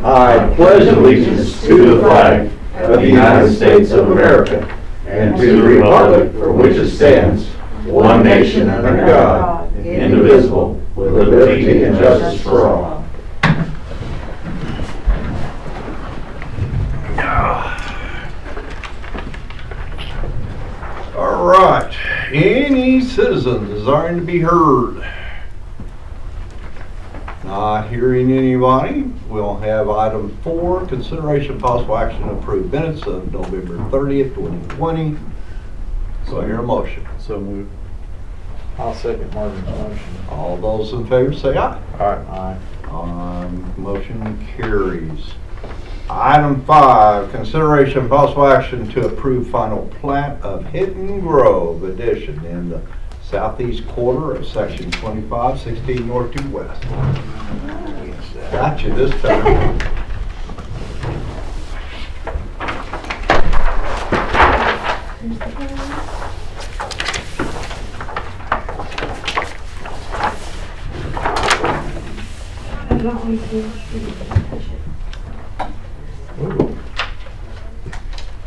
I pledge allegiance to the flag of the United States of America and to the republic for which it stands, one nation under God, indivisible, with liberty and justice for all. All right. Any citizen desiring to be heard? Not hearing anybody, we'll have item 4, consideration possible action to approve minutes of November 30th, 2020. So I hear a motion. So moved. I'll second Marvin's motion. All those in favor say aye. Aye. Motion carries. Item 5, consideration possible action to approve final plat of Hidden Grove addition in the southeast quarter of section 2516 north to west. Got you this time.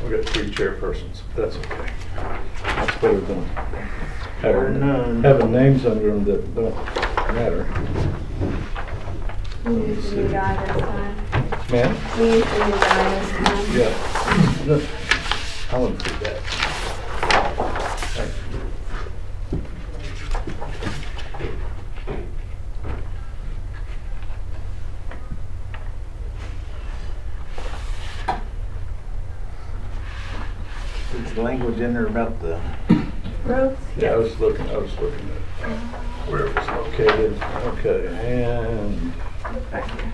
We got 3 chairpersons. That's okay. That's better than having names under them that don't matter. We used the new guy this time. Ma'am? We used the new guy this time. Yeah. Look, I wouldn't do that. Thank you. There's language in there about the Roads? Yeah, I was looking at where it was located. Okay, and Back here.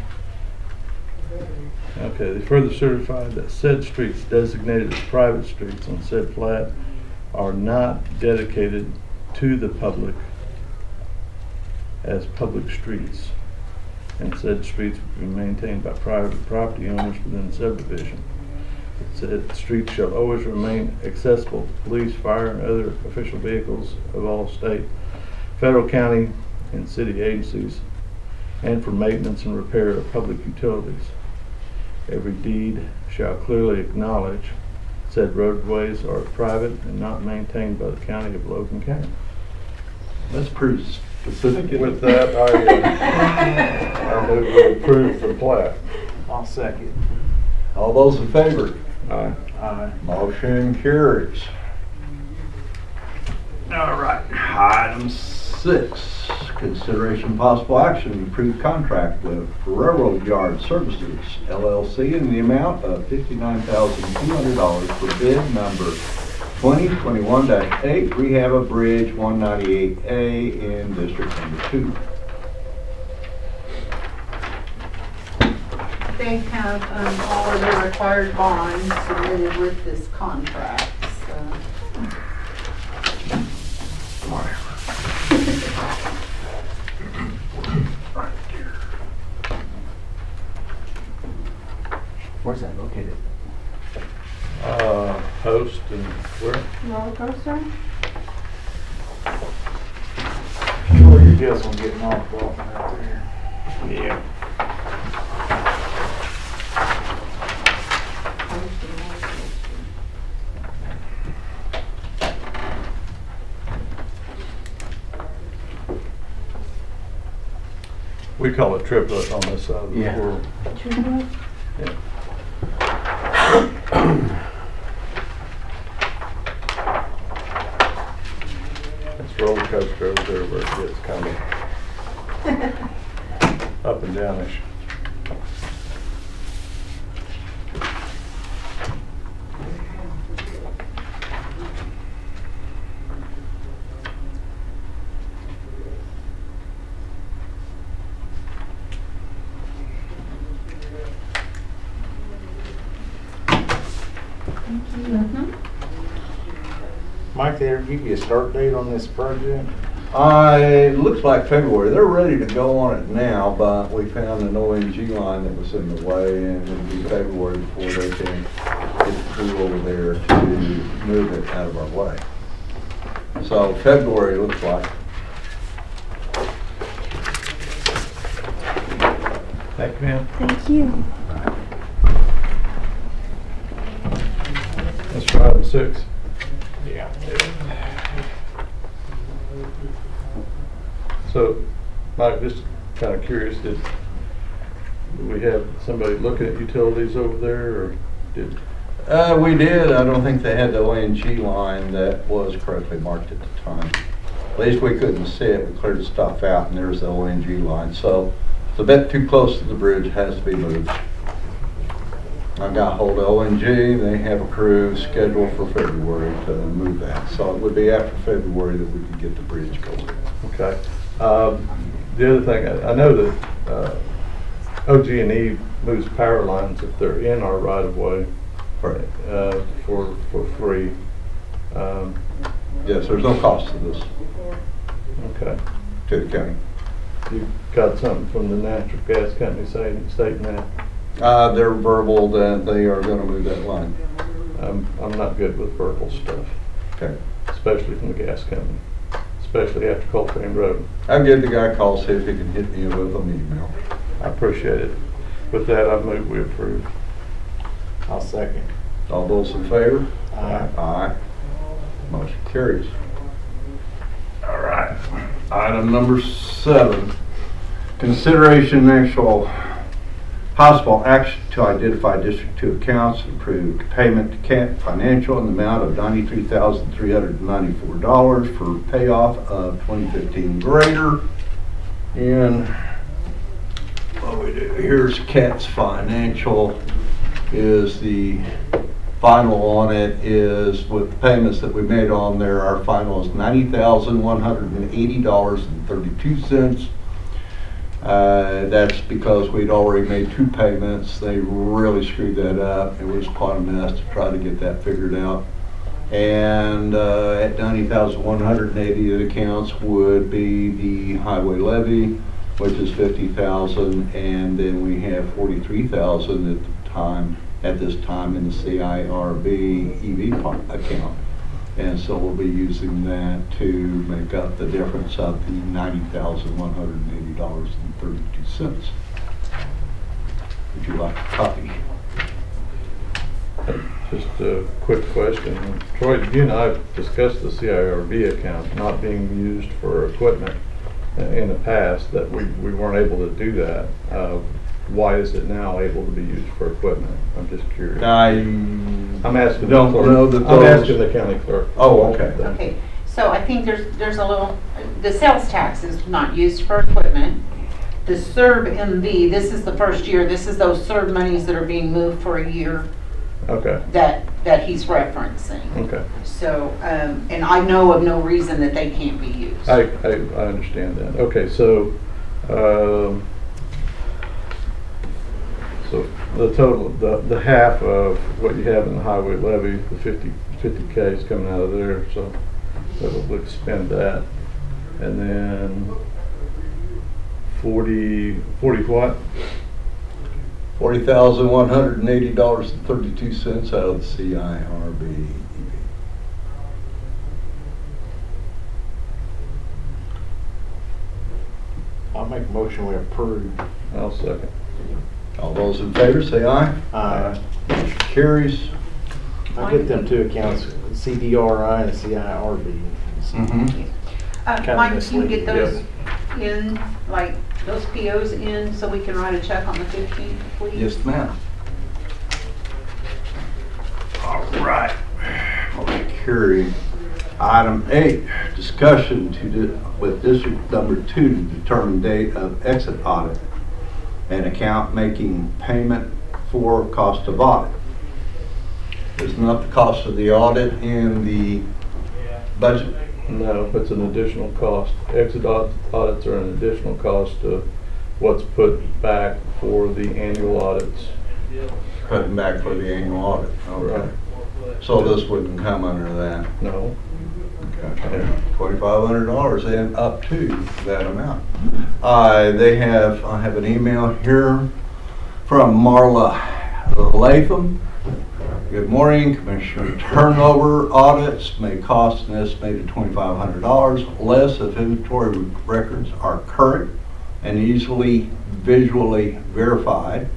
okay, they further certified that said streets designated as private streets on said plat are not dedicated to the public as public streets, and said streets will be maintained by private property owners within the subdivision. It said streets shall always remain accessible to police, fire, and other official vehicles of all state, federal, county, and city agencies, and for maintenance and repair of public utilities. Every deed shall clearly acknowledge said roadways are private and not maintained by the county of Logan County. That's pretty specific. With that, I move to approve the plat. I'll second. All those in favor? Aye. Aye. Motion carries. All right, item 6, consideration possible action to approve contract with Railroad Yard Services LLC in the amount of $59,200 for bid number 2021-8 rehab of Bridge 198A in District Number 2. They have all of their required bonds submitted with this contract, so. Where's that located? Host and where? Roller coaster? Sure, your deal's gonna get knocked off out there. Yeah. We call it triplet on this side of the Yeah. world. Triplet? Yeah. It's roller coaster over there where it gets kind of up and downish. Mike, they ever give you a start date on this project? It looks like February. They're ready to go on it now, but we found an ONG line that was in the way, and it'll be February before they can get the crew over there to move it out of our way. So February looks like. Thank you, ma'am. Thank you. That's for item 6. Yeah. So, Mike, just kind of curious, did we have somebody looking at utilities over there, or did? We did. I don't think they had the ONG line that was correctly marked at the time. At least we couldn't see it. We cleared stuff out and there's the ONG line. So it's a bit too close to the bridge, has to be moved. I got hold of ONG. They have a crew scheduled for February to move that. So it would be after February that we could get the bridge going. Okay. The other thing, I know that OG&E moves power lines if they're in our right of way for free. Yes, there's no cost to this, Okay. to the county. You got something from the natural gas company stating that? They're verbal that they are going to move that line. I'm not good with verbal stuff, Okay. especially from the gas company, especially after Coltrane Road. I'll give the guy a call, see if he can hit me with an email. I appreciate it. With that, I move we approve. I'll second. All those in favor? Aye. Aye. Motion carries. All right. Item number 7. Consideration and actual possible action to identify District 2 accounts and approve payment to Kent Financial in the amount of $93,394 for payoff of 2015 grader. And what we do, here's Kent's Financial, is the final on it is with the payments that we made on there. Our final is $90,180.32. That's because we'd already made 2 payments. They really screwed that up. It was quite a mess to try to get that figured out. And at $90,180, the accounts would be the highway levy, which is $50,000, and then we have $43,000 at this time in the CIRB EV account. And so we'll be using that to make up the difference of the $90,180.32. Would you like a copy? Just a quick question. Troy, you and I discussed the CIRB account not being used for equipment in the past, that we weren't able to do that. Why is it now able to be used for equipment? I'm just curious. I'm asking don't the clerk. know that I'm those- asking the county clerk. Oh, okay. Okay, so I think there's a little, the sales tax is not used for equipment. The CERB MV, this is the first year, this is those CERB monies that are being moved for a year Okay, that he's referencing. okay. So, and I know of no reason that they can't be used. I understand that. Okay, so, so the total, the half of what you have in the highway levy, the 50K is coming out of there, so we'll expend that. And then 40 what? $40,180.32 out of the CIRB. I'll make a motion we approve. I'll second. All those in favor say aye. Aye. Motion carries. I'll get them 2 accounts, CDRI and CIRB. Kinda Mike, can you get misleading. those in, like, those POs in, so we can write a check on the 15th, please? Yes, ma'am. All right. Motion carried. Item 8, discussion with District Number 2 to determine date of exit audit and account making payment for cost of audit. Is not the cost of the audit in the budget? No, it's an additional cost. Exit audits are an additional cost to what's put back for the annual audits. Cutting back for the annual audit. Okay. Right. So this wouldn't come under that. No. Okay. $2,500 and up to that amount. I have an email here from Marla Latham. Good morning, Commissioner. Turnover audits may cost an estimated $2,500 less if inventory records are current and easily visually verified.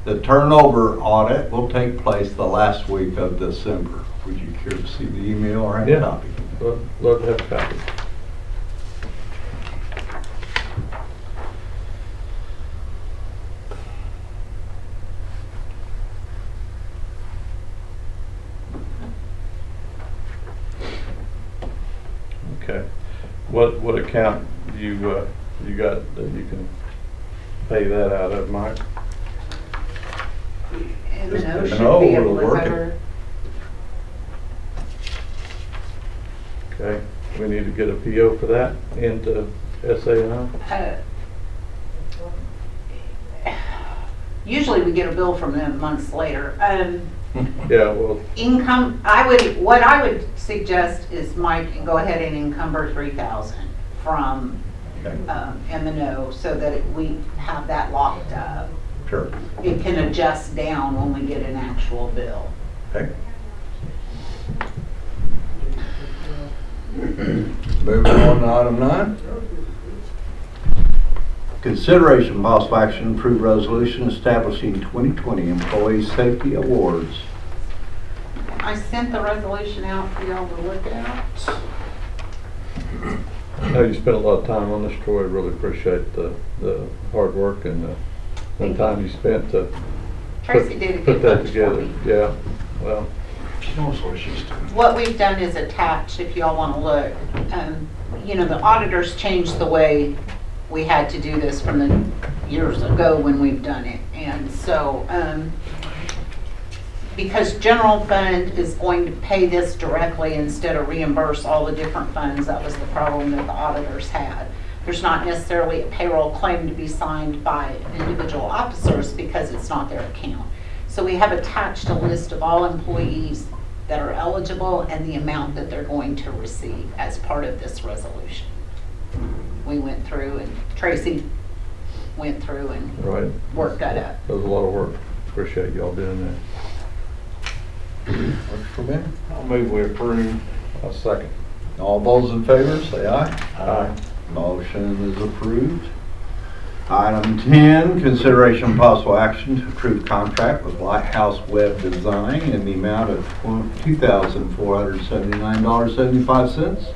The turnover audit will take place the last week of December. Would you care to see the email or have a Yeah. copy? Love to have a copy. Okay. What account do you got that you can pay that out of, Mike? And the Just no an should O be will able to work it. cover. Okay, we need to get a PO for that into SAO. Usually we get a bill from them months later. Yeah, well, Income, what I would suggest is Mike can go ahead and encumber 3,000 from Okay. M&O so that we have that locked up. Sure. It can adjust down when we get an actual bill. Okay. Moving on to item 9. Consideration possible action approve resolution establishing 2020 Employee Safety Awards. I sent the resolution out for y'all to look at. I know you spent a lot of time on this, Troy. I really appreciate the hard work and the time you spent to Tracy did a put good that bunch for together. me. Yeah, well, She knows what she's doing. What we've done is attached, if y'all want to look. You know, the auditors changed the way we had to do this from the years ago when we've done it. And so, because general fund is going to pay this directly instead of reimburse all the different funds, that was the problem that the auditors had. There's not necessarily a payroll claim to be signed by individual officers because it's not their account. So we have attached a list of all employees that are eligible and the amount that they're going to receive as part of this resolution. We went through and Tracy went through and right. worked that up. That was a lot of work. Appreciate y'all doing that. Works for me. I'll move we approve. I'll second. All those in favor, say aye. Aye. Motion is approved. Item 10, consideration possible action to approve contract with Lighthouse Web Design in the amount of $2,479.75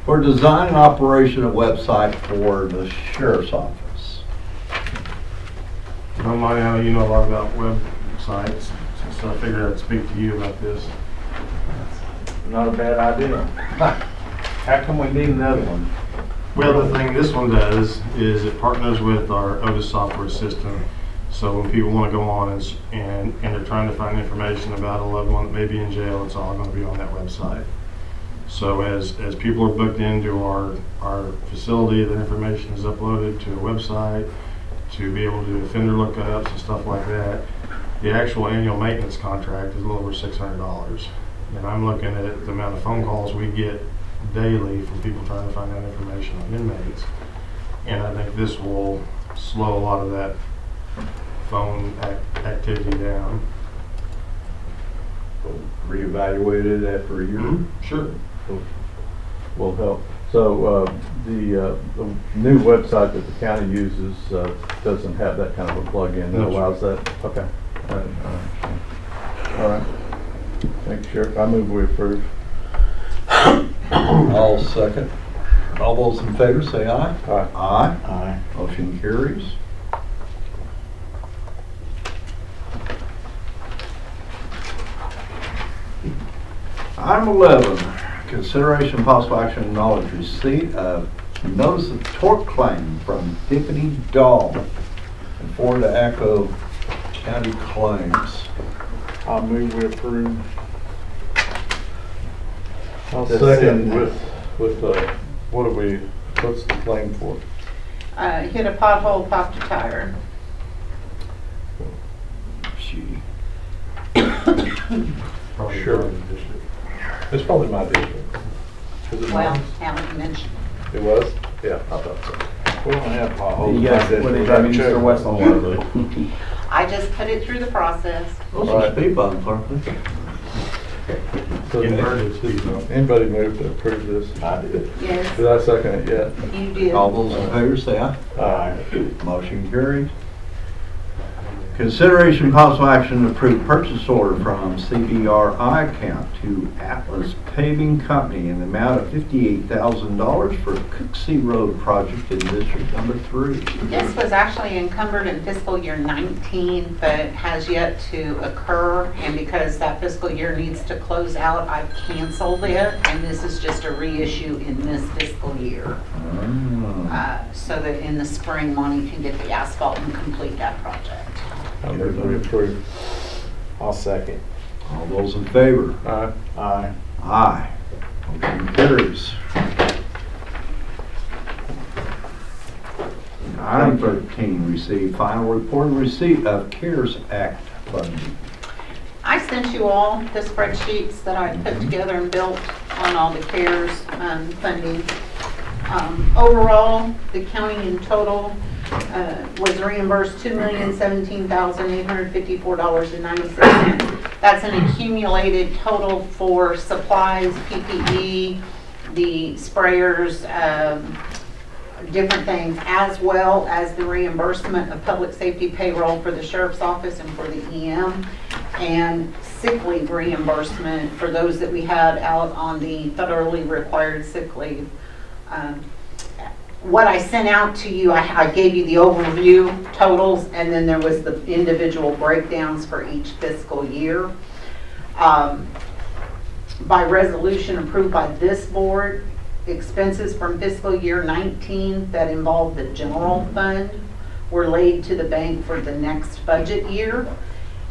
for design and operation of website for the sheriff's office. Don't mind how you know a lot about websites, so I figured I'd speak to you about this. Not a bad idea. How come we need another one? Well, the thing this one does is it partners with our Otis software system. So when people want to go on and they're trying to find information about a loved one that may be in jail, it's all going to be on that website. So as people are booked into our facility, their information is uploaded to a website to be able to do offender lookups and stuff like that. The actual annual maintenance contract is a little over $600. And I'm looking at the amount of phone calls we get daily from people trying to find out information on inmates. And I think this will slow a lot of that phone activity down. Reevaluated after a year. Sure. Will help. So the new website that the county uses doesn't have that kind of a plug-in that No, sir. allows that? Okay. All right. Thank you, Sheriff. I move we approve. I'll second. All those in favor say aye. Aye. Aye. Aye. Motion carries. Item 11, consideration of possible action and knowledge receipt of notice of tort claim from Tiffany Dahl and forward to ACO County Claims. I'll move we approve. I'll That's second it. with what's the claim for? Hit a pothole, popped a tire. She. Probably Sure. part of the district. It's probably my district. Is it Well, mine? Alan mentioned. It was? Yeah, I thought so. We don't have potholes. Yeah, when they drive east or west on Waterloo. I just put it through the process. Those All are right. speed bumps, aren't they? So Inverted speed bump. anybody move to approve this? I did. Yes, Did I second it yet? you did. All those in favor say aye. Aye. Motion carried. Consideration possible action to approve purchase order from CBRI account to Atlas Paving Company in the amount of $58,000 for Cooksey Road project in District Number 3. This was actually encumbered in fiscal year 19, but has yet to occur. And because that fiscal year needs to close out, I've canceled it. And this is just a reissue in this fiscal year. So that in the spring, Monty can get the asphalt and complete that project. I'll move to approve. I'll second. All those in favor? Aye. Aye. Aye. Motion carries. Item 13, receive final report and receipt of CARES Act funding. I sent you all the spreadsheets that I put together and built on all the CARES funding. Overall, the county in total was reimbursed $2,017,854.96. That's an accumulated total for supplies, PPE, the sprayers, different things, as well as the reimbursement of public safety payroll for the sheriff's office and for the EM, and sick leave reimbursement for those that we had out on the federally required sick leave. What I sent out to you, I gave you the overview totals, and then there was the individual breakdowns for each fiscal year. By resolution approved by this board, expenses from fiscal year 19 that involved the general fund were laid to the bank for the next budget year.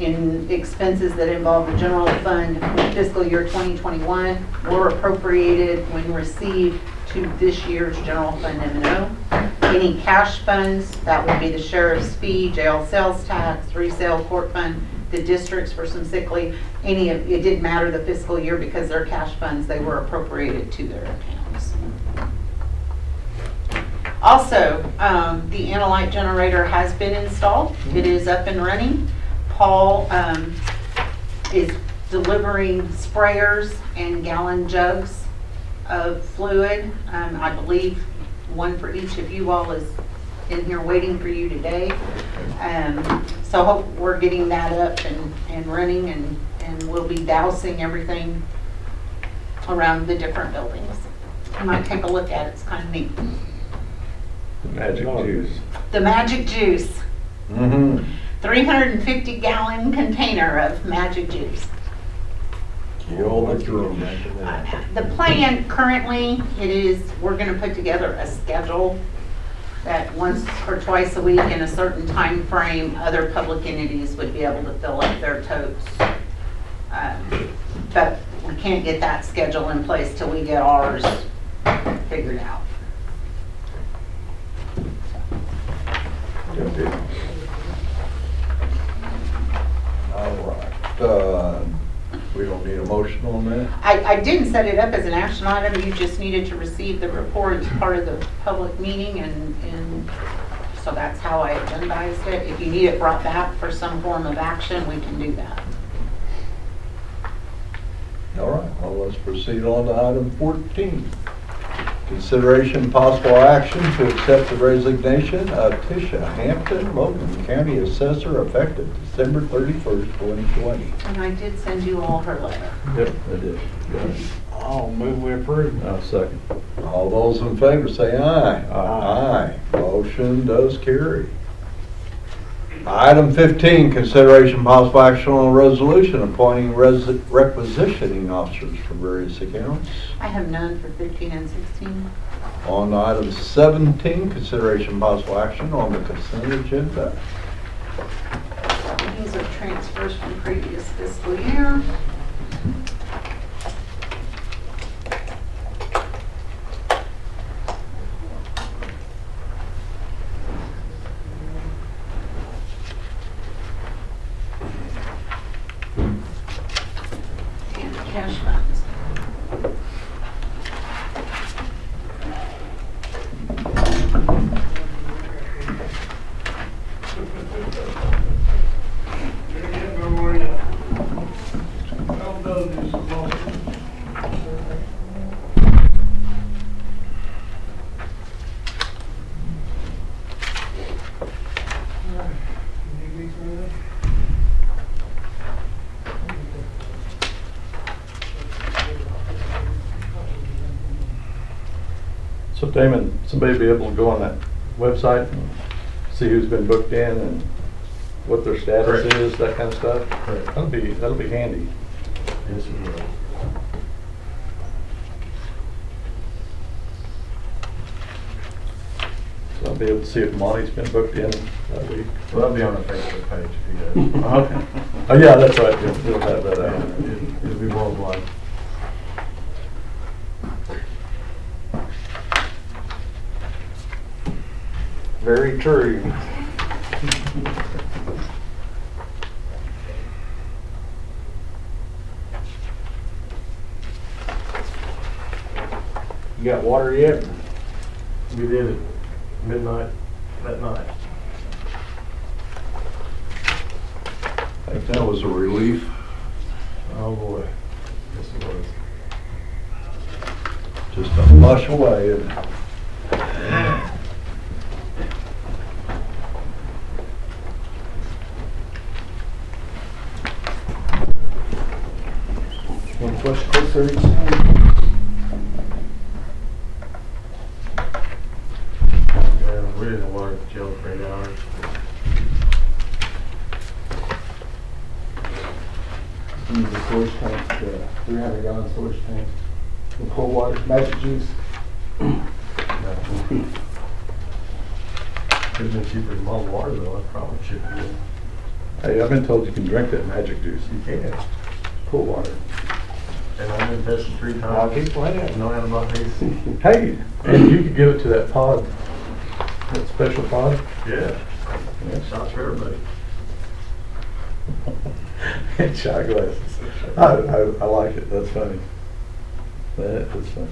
In expenses that involve the general fund for fiscal year 2021 were appropriated when received to this year's general fund M&O. Any cash funds, that would be the sheriff's fee, jail sales tax, resale court fund, the districts for some sick leave, it didn't matter the fiscal year because they're cash funds, they were appropriated to their accounts. Also, the Analyte generator has been installed. It is up and running. Paul is delivering sprayers and gallon jugs of fluid. I believe one for each of you all is in here waiting for you today. So hope we're getting that up and running, and we'll be dousing everything around the different buildings. You might take a look at it, it's kind of neat. Magic juice. The magic juice. 350-gallon container of magic juice. The plan currently, we're going to put together a schedule that once or twice a week in a certain time frame, other public entities would be able to fill up their totes. But we can't get that schedule in place till we get ours figured out. All right. We don't need a motion on that? I didn't set it up as an action item. You just needed to receive the report as part of the public meeting, and so that's how I agendized it. If you need it brought back for some form of action, we can do that. All right, well, let's proceed on to item 14. Consideration and possible action to accept the resignation of Tisha Hampton, Logan County Assessor, effective December 31st, 2020. And I did send you all her letter. Yep, I did. Got it. I'll move we approve. I'll second. All those in favor say aye. Aye. Motion does carry. Item 15, consideration and possible action on a resolution appointing requisitioning officers for various accounts. I have none for 15 and 16. On item 17, consideration and possible action on the consent agenda. These are transfers from previous fiscal year. And cash funds. So Damon, somebody be able to go on that website and see who's been booked in and what their status Correct. is, that kind of stuff? Correct. That'll be handy. Yes, it will. So I'll be able to see if Monty's been booked in that week. Well, that'll be on the Facebook page if you guys. Okay. Oh, yeah, that's right. You'll have that out. It'll be worldwide. Very true. You got water yet? We did it midnight that night. I think that was a relief. Oh, boy. Yes, it was. Just a flush away. isn't it? One flush closer each Yeah, we didn't water the jail for 8 hours. Use the storage tank, the 300-gallon storage tank, the cold water, magic juice. Could've been cheaper than bottled water though, I probably should have. Hey, I've been told you can drink that magic juice. You can. Cool water. And I've been tested 3 times. I'll keep playing. No antibiotics. Hey, and you could give it to that pod, that special pod. Yeah. Shots for everybody. And shot glasses. I like it. That's funny. That is funny.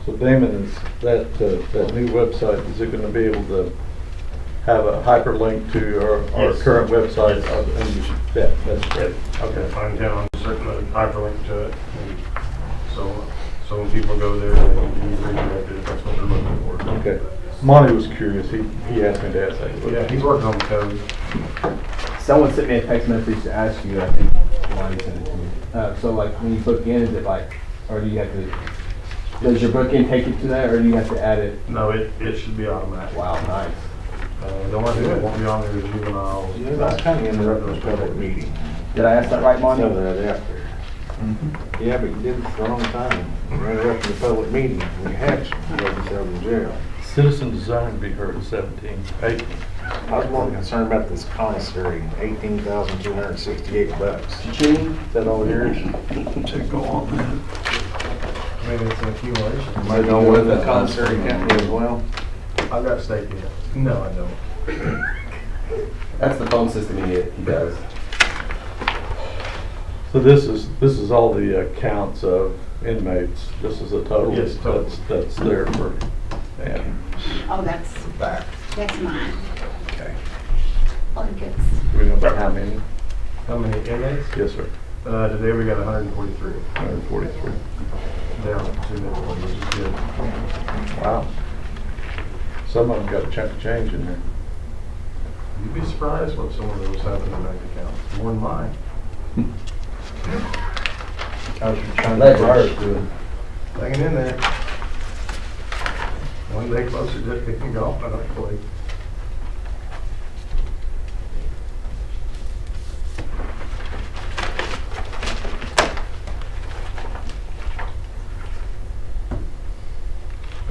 So Damon, is that new website, is it gonna be able to have a hyperlink to our Yes. current website? Yes. And you should- Yeah, that's great. Okay, I intend on certain hyperlink to it. And so when people go there, they can be redirected if that's what they're looking for. Okay. Monty was curious. He asked me to ask that. Yeah, he's working on the code. Someone sent me a text message to ask you, I think, why you sent it to me. So like, when you book in, is it like, or do you have to, does your booking take it to that, or do you have to add it? No, it should be automatic. Wow, nice. The only thing that won't be on there is juveniles. Yeah, that's kind of interrupting the public meeting. Did I ask that right, Monty? Some of that after. Yeah, but you did it at the wrong time. You're interrupting the public meeting. We had to go yourself in jail. Citizen design to be heard at 17. Hey, I was more concerned about this commissary, $18,268. Cha-ching. is that all yours? Take on that. I mean, it's an accumulation. Might You know go with with the that. commissary company as well? I've got stake in it. No, I don't. That's the phone system he does. So this is all the counts of inmates. This is a total. Yes, total. That's there for, yeah. Oh, that's Back. mine. Okay. Blankets. Do we know about how many? How many inmates? Yes, sir. Today we got 143. 143. Down 2 minutes, which is good. Wow. Some of them got a chunk of change in there. You'd be surprised what some of those have in their bank accounts, more than mine. How's your chunk Leverage. of ours doing? Hanging in there. One day closer to picking golf, I don't believe.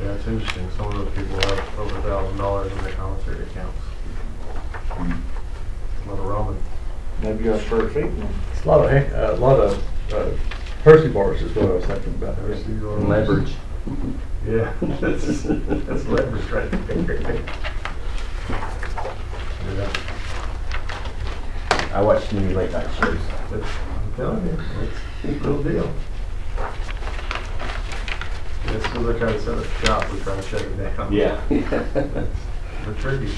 Yeah, it's interesting. Some of those people have over $1,000 in their commissary accounts. A lot of ramen. Maybe you got spare feet. It's a lot of Hershey bars is what I was thinking about. Leverage. Yeah, that's leverage right there. Yeah, I watch too many late night shows. I'm telling you, it's a real deal. As soon as I try to set up shop, we try to shut it down. Yeah. They're tricky.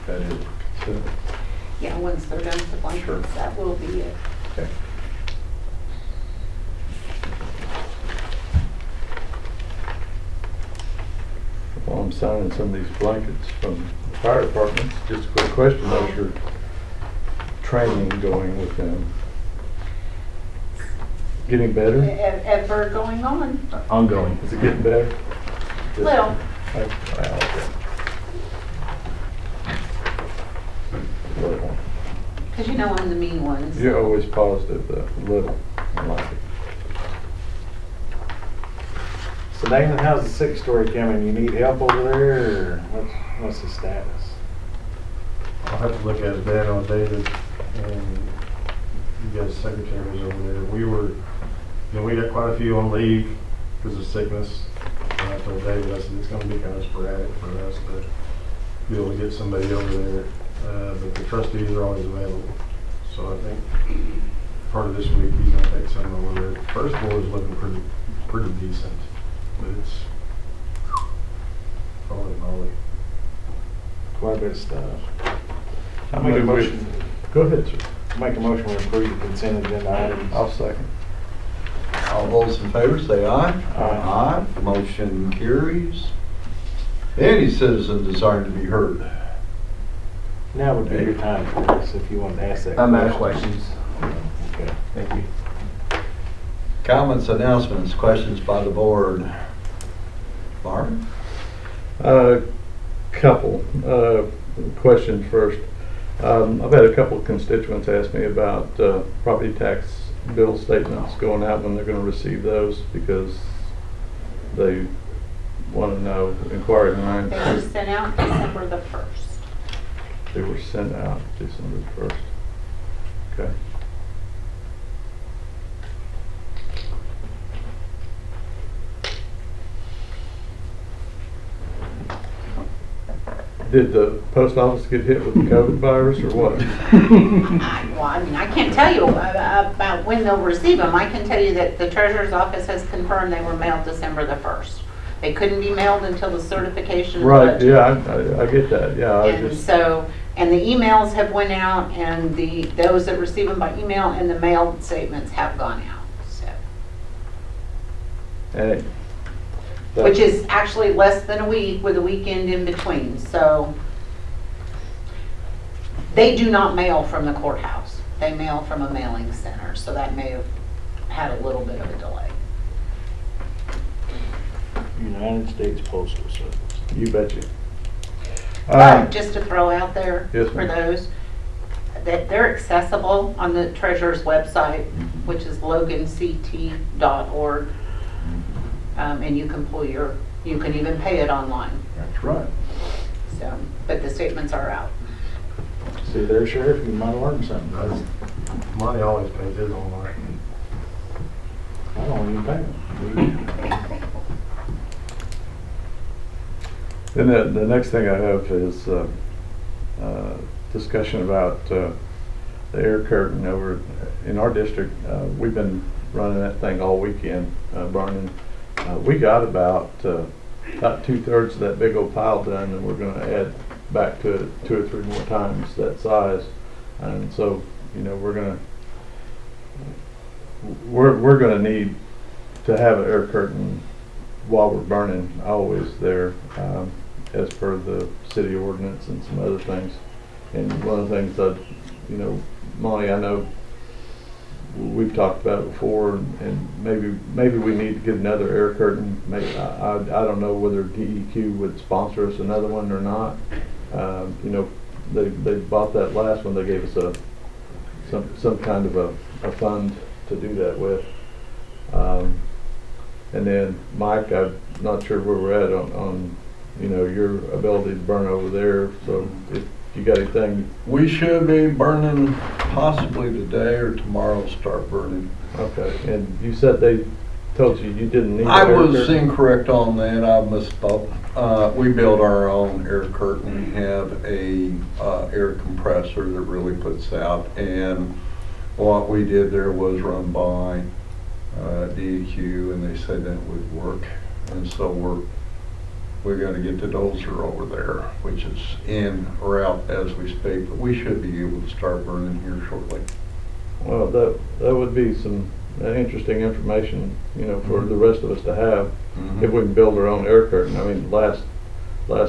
That is. So, Yeah, once they're done with the blankets, that will be it. okay. While I'm signing some of these blankets from the fire departments, just a quick question, how's your training going with them? Getting better? Ever going on? Ongoing. Is it getting better? Little. Little. Because you know I'm the mean ones. You're always positive, little. I like it. So Damon, how's the 6-story coming? You need help over there, or what's the status? I'll have to look at it, Dan, on David and you guys secretaries over there. We got quite a few on leave because of sickness. And I told David, I said, it's gonna be kind of sporadic for us to be able to get somebody over there. But the trustees are always available. So I think part of this week, he's gonna take some over there. First floor is looking pretty decent, but it's holy moly. Quite a bit of stuff. I Make a motion. Go ahead, sir. Make a motion to approve the consent agenda items. I'll second. All those in favor say aye. Aye. Aye. Motion carries. Any citizen desiring to be heard? Now would be your time for this, if you wanted to ask that. I'm out of questions. Okay. Thank you. Comments, announcements, questions by the board? Marvin? Couple questions first. I've had a couple of constituents ask me about property tax bill statements going out, when they're going to receive those, because they want to know, inquiring minds. They were sent out December the 1st. They were sent out December 1st. Okay. Did the post office get hit with the COVID virus or what? Well, I mean, I can't tell you about when they'll receive them. I can tell you that the treasurer's office has confirmed they were mailed December the 1st. They couldn't be mailed until the certification of the Right, budget. yeah, I get that, yeah. And the emails have went out, and those that receive them by email and the mailed statements have gone out, so. Hey, Which is actually less than a week with a weekend in between, so. They do not mail from the courthouse. They mail from a mailing center, so that may have had a little bit of a delay. United States Postal Service. you betcha. But just to throw out there Yes, for ma'am. those, that they're accessible on the treasurer's website, which is loganct.org. And you can you can even pay it online. That's right. So, but the statements are out. See there, Sheriff, you might have learned something. Money always pays his online. I don't even pay them. And the next thing I have is discussion about the air curtain over in our district. We've been running that thing all weekend, burning. We got about 2/3 of that big old pile done, and we're going to add back to it 2 or 3 more times that size. And so, you know, we're going to need to have an air curtain while we're burning always there, as per the city ordinance and some other things. And one of the things that, you know, Molly, I know we've talked about it before, and maybe we need to get another air curtain. Maybe, I don't know whether DEQ would sponsor us another one or not. You know, they bought that last one. They gave us some kind of a fund to do that with. And then Mike, I'm not sure where we're at on you know, your ability to burn over there. So if you got anything, We should be burning possibly today or tomorrow, start burning. okay. And you said they told you didn't need. I an air was curtain? incorrect on that, I misspoke. We build our own air curtain. We have a air compressor that really puts out, and what we did there was run by DEQ, and they said that would work. And so we're gonna get the dozer over there, which is in or out as we speak, but we should be able to start burning here shortly. Well, that would be some interesting information, you know, for the rest of us to have, if we can build our own air curtain. I mean, last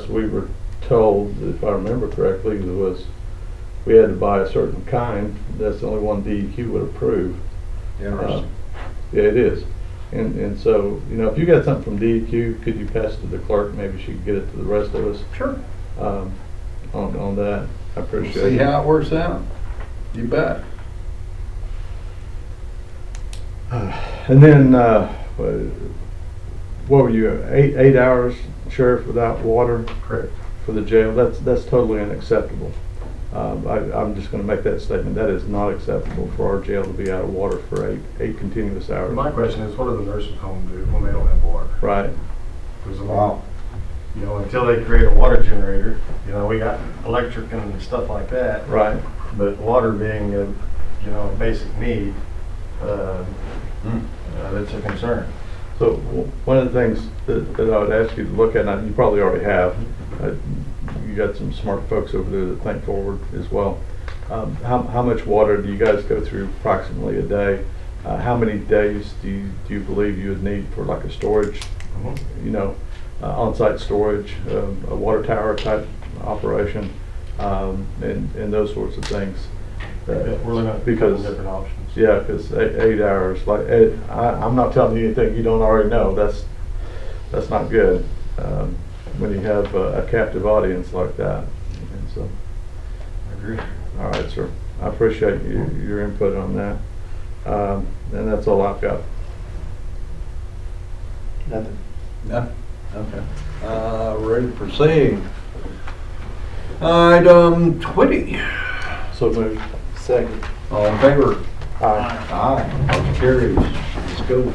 we were told, if I remember correctly, was we had to buy a certain kind. That's the only one DEQ would approve. Interesting. Yeah, it is. And so, you know, if you got something from DEQ, could you pass it to the clerk? Maybe she could get it to the rest of us. Sure. On that. I appreciate See it. how it works out. You bet. And then, what were you, 8 hours, Sheriff, without water? Correct. For the jail? That's totally unacceptable. I'm just gonna make that statement. That is not acceptable for our jail to be out of water for eight continuous hours. My question is, what do the nursing home do when they don't have water? Right. Because, you know, until they create a water generator, you know, we got electric and stuff like that. Right. But water being a, you know, a basic need, that's a concern. So one of the things that I would ask you to look at, and you probably already have, you got some smart folks over there that think forward as well. How much water do you guys go through approximately a day? How many days do you believe you would need for like a storage, you know, on-site storage, a water tower type operation, and those sorts of things? We're looking at because different options. Yeah, because 8 hours, like I'm not telling you anything you don't already know. That's not good when you have a captive audience like that. And so, I agree. all right, sir. I appreciate your input on that. And that's all I've got. Nothing. No? Okay. Ready to proceed. Item 20. So moved. Second. All in favor? Aye. Aye. Motion carries. Let's go.